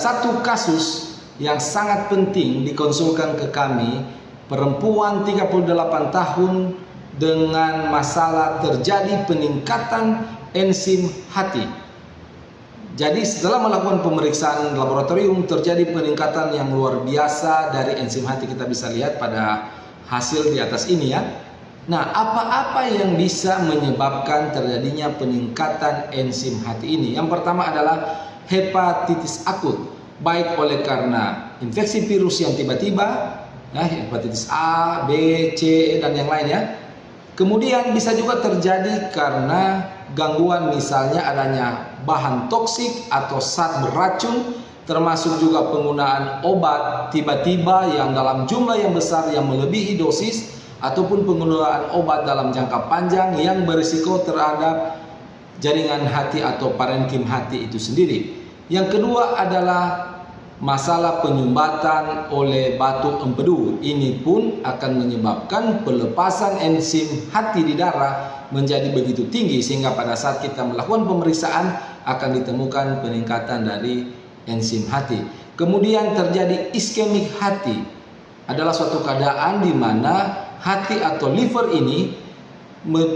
Satu kasus yang sangat penting dikonsulkan ke kami, perempuan 38 tahun dengan masalah terjadi peningkatan enzim hati. Jadi setelah melakukan pemeriksaan laboratorium terjadi peningkatan yang luar biasa dari enzim hati. Kita bisa lihat pada hasil di atas ini ya. Nah, apa-apa yang bisa menyebabkan terjadinya peningkatan enzim hati ini? Yang pertama adalah hepatitis akut, baik oleh karena infeksi virus yang tiba-tiba, ya, hepatitis A, B, C, dan yang lainnya. Kemudian bisa juga terjadi karena gangguan, misalnya adanya bahan toksik atau zat beracun, termasuk juga penggunaan obat tiba-tiba yang dalam jumlah yang besar yang melebihi dosis, ataupun penggunaan obat dalam jangka panjang yang berisiko terhadap jaringan hati atau parenkim hati itu sendiri. Yang kedua adalah masalah penyumbatan oleh batu empedu. Ini pun akan menyebabkan pelepasan enzim hati di darah menjadi begitu tinggi sehingga pada saat kita melakukan pemeriksaan akan ditemukan peningkatan dari enzim hati. Kemudian terjadi iskemik hati, adalah suatu keadaan di mana hati atau liver ini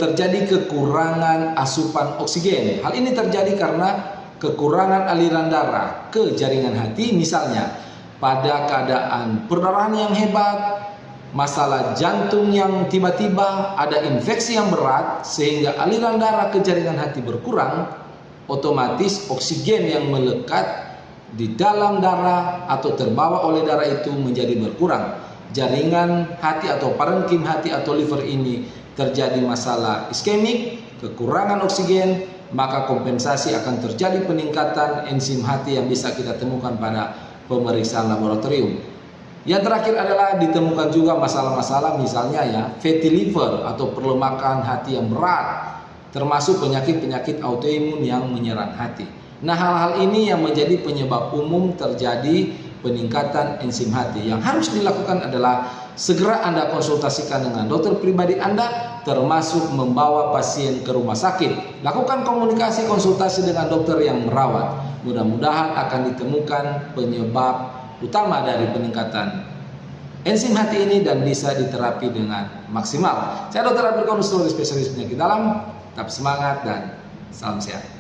terjadi kekurangan asupan oksigen. Hal ini terjadi karena kekurangan aliran darah ke jaringan hati, misalnya pada keadaan perdarahan yang hebat, masalah jantung yang tiba-tiba, ada infeksi yang berat sehingga aliran darah ke jaringan hati berkurang, otomatis oksigen yang melekat di dalam darah atau terbawa oleh darah itu menjadi berkurang. Jaringan hati atau parenkim hati atau liver ini terjadi masalah iskemik, kekurangan oksigen, maka kompensasi akan terjadi peningkatan enzim hati yang bisa kita temukan pada pemeriksaan laboratorium. Yang terakhir adalah ditemukan juga masalah-masalah misalnya ya fatty liver atau perlemakan hati yang berat, termasuk penyakit-penyakit autoimun yang menyerang hati. Nah, hal-hal ini yang menjadi penyebab umum terjadi peningkatan enzim hati. Yang harus dilakukan adalah segera Anda konsultasikan dengan dokter pribadi Anda, termasuk membawa pasien ke rumah sakit. Lakukan komunikasi konsultasi dengan dokter yang merawat. Mudah-mudahan akan ditemukan penyebab utama dari peningkatan enzim hati ini dan bisa diterapi dengan maksimal. Saya Dr. Abdul Qadir, spesialis penyakit dalam. Tetap semangat dan salam sehat.